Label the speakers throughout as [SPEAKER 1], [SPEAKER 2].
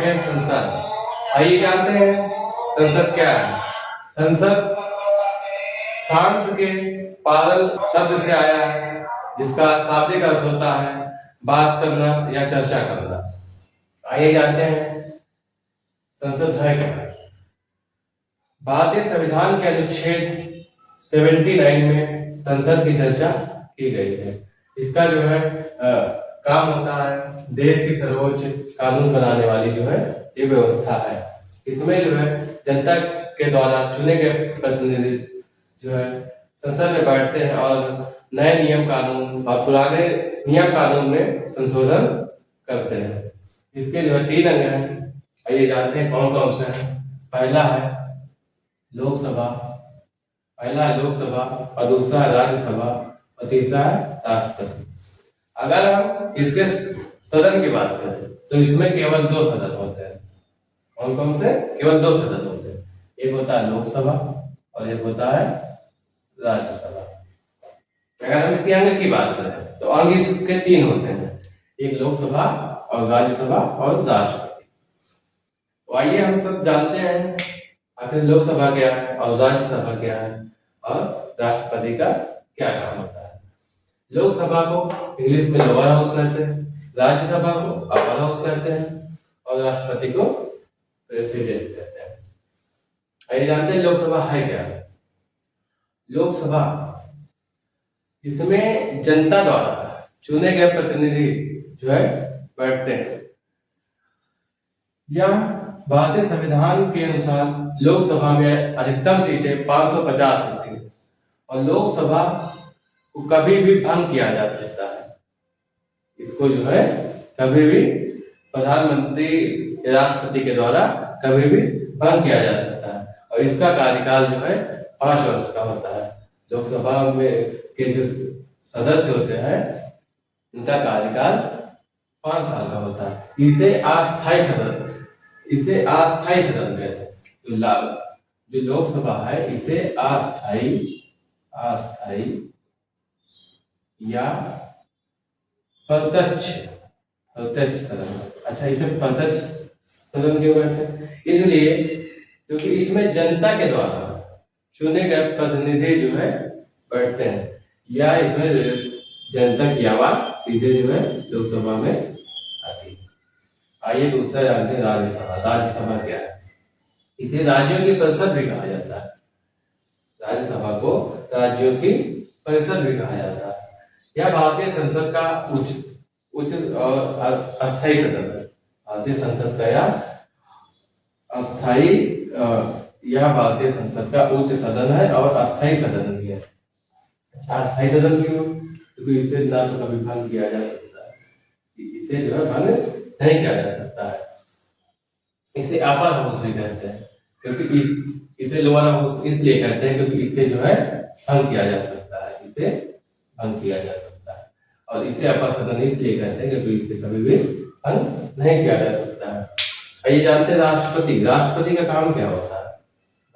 [SPEAKER 1] है संसद। आइए जानते हैं संसद क्या है। संसद फ्रांस के पारल शब्द से आया है, जिसका शाब्दिक अर्थ होता है बात करना या चर्चा करना। आइए जानते हैं संसद है क्या। भारतीय संविधान के अनुच्छेद 79 में संसद की चर्चा की गई है। इसका जो है काम होता है देश की सर्वोच्च कानून बनाने वाली जो है ये व्यवस्था है। इसमें जो है जनता के द्वारा चुने गए प्रतिनिधि जो है संसद में बैठते हैं और नए नियम कानून और पुराने नियम कानून में संशोधन करते हैं। इसके जो है 3 अंग हैं। आइए जानते हैं कौन कौन से हैं। पहला है लोकसभा, और दूसरा है राज्यसभा और तीसरा है राष्ट्रपति। अगर हम इसके सदन की बात करें तो इसमें केवल 2 सदन होते हैं। कौन कौन से? केवल 2 सदन होते हैं। एक होता है लोकसभा और एक होता है राज्यसभा। अगर हम इसके अंग की बात करें तो अंग इसके 3 होते हैं, एक लोकसभा और राज्यसभा और राष्ट्रपति। तो आइए हम सब जानते हैं आखिर लोकसभा क्या है और राज्यसभा क्या है और राष्ट्रपति का क्या काम होता है। लोकसभा को इंग्लिश में लोअर हाउस कहते हैं, राज्यसभा को अपर हाउस कहते हैं और राष्ट्रपति को प्रेसिडेंट कहते हैं। आइए जानते हैं लोकसभा है क्या। लोकसभा इसमें जनता द्वारा चुने गए प्रतिनिधि जो है बैठते हैं। यह भारतीय संविधान के अनुसार लोकसभा में अधिकतम सीटें 550 होती है और लोकसभा को कभी भी भंग किया जा सकता है। इसको जो है कभी भी प्रधानमंत्री या राष्ट्रपति के द्वारा कभी भी भंग किया जा सकता है और इसका कार्यकाल जो है 5 वर्ष का होता है। लोकसभा में के जो सदस्य होते हैं इनका कार्यकाल 5 साल का होता है। इसे अस्थायी सदन कहते हैं। जो लोकसभा है इसे अस्थायी या प्रत्यक्ष सदन। अच्छा, इसे प्रत्यक्ष सदन क्यों कहते हैं? इसलिए क्योंकि इसमें जनता के द्वारा चुने गए प्रतिनिधि जो है बैठते हैं या इसमें जनता की आवाज सीधे जो है लोकसभा में आती है। आइए दूसरा जानते हैं राज्यसभा। राज्यसभा क्या है? इसे राज्यों की परिषद भी कहा जाता है। राज्यसभा को राज्यों की परिषद भी कहा जाता है। यह भारतीय संसद का उच्च और अस्थायी सदन है। भारतीय संसद का यह भारतीय संसद का उच्च सदन है और अस्थायी सदन भी है। अस्थायी सदन क्यों? क्योंकि इसे ना तो कभी भंग किया जा सकता है, इसे जो है भंग नहीं किया जा सकता है। इसे अपर हाउस भी कहते हैं क्योंकि इसे लोअर हाउस इसलिए कहते हैं क्योंकि इसे जो है भंग किया जा सकता है, इसे भंग किया जा सकता है। और इसे अपर सदन इसलिए कहते हैं क्योंकि इसे कभी भी भंग नहीं किया जा सकता है। आइए जानते हैं राष्ट्रपति। राष्ट्रपति का काम क्या होता है?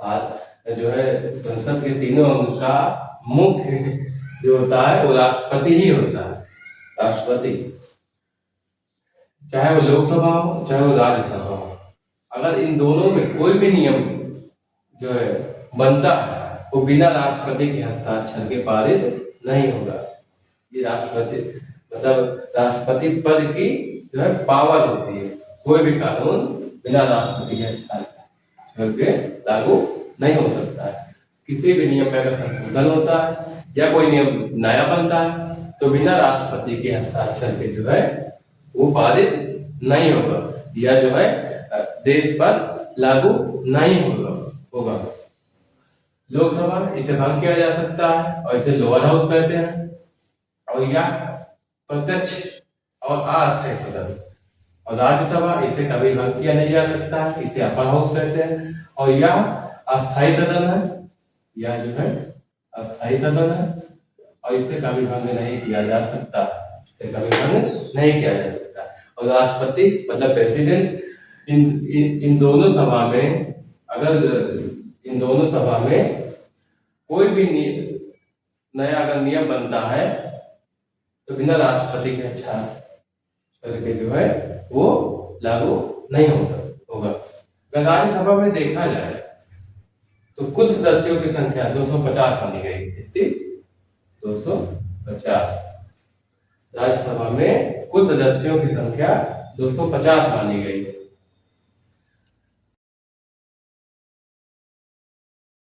[SPEAKER 1] भारत जो है संसद के तीनों अंग का मुख्य जो होता है वो राष्ट्रपति ही होता है। राष्ट्रपति चाहे वो लोकसभा हो चाहे वो राज्यसभा हो, अगर इन दोनों में कोई भी नियम जो है बनता है वो बिना राष्ट्रपति के हस्ताक्षर के पारित नहीं होगा। ये राष्ट्रपति मतलब राष्ट्रपति पद की जो है पावर होती है। कोई भी कानून बिना राष्ट्रपति के हस्ताक्षर के लागू नहीं हो सकता है। किसी भी नियम में अगर संशोधन होता है या कोई नियम नया बनता है तो बिना राष्ट्रपति के हस्ताक्षर के जो है वो पारित नहीं होगा या जो है देश पर लागू नहीं होगा। लोकसभा इसे भंग किया जा सकता है और इसे लोअर हाउस कहते हैं और यह प्रत्यक्ष और अस्थायी सदन। और राज्यसभा इसे कभी भंग किया नहीं जा सकता है, इसे अपर हाउस कहते हैं और यह अस्थायी सदन है। यह जो है अस्थायी सदन है और इसे कभी भंग नहीं किया जा सकता, इसे कभी भंग नहीं किया जा सकता। और राष्ट्रपति मतलब प्रेसिडेंट इन दोनों सभा में कोई भी नया अगर नियम बनता है तो बिना राष्ट्रपति के हस्ताक्षर के जो है वो लागू नहीं होगा। अगर राज्यसभा में देखा जाए तो कुल सदस्यों की संख्या 250 मानी गई। कितनी? 250। राज्यसभा में कुल सदस्यों की संख्या 250 मानी गई है।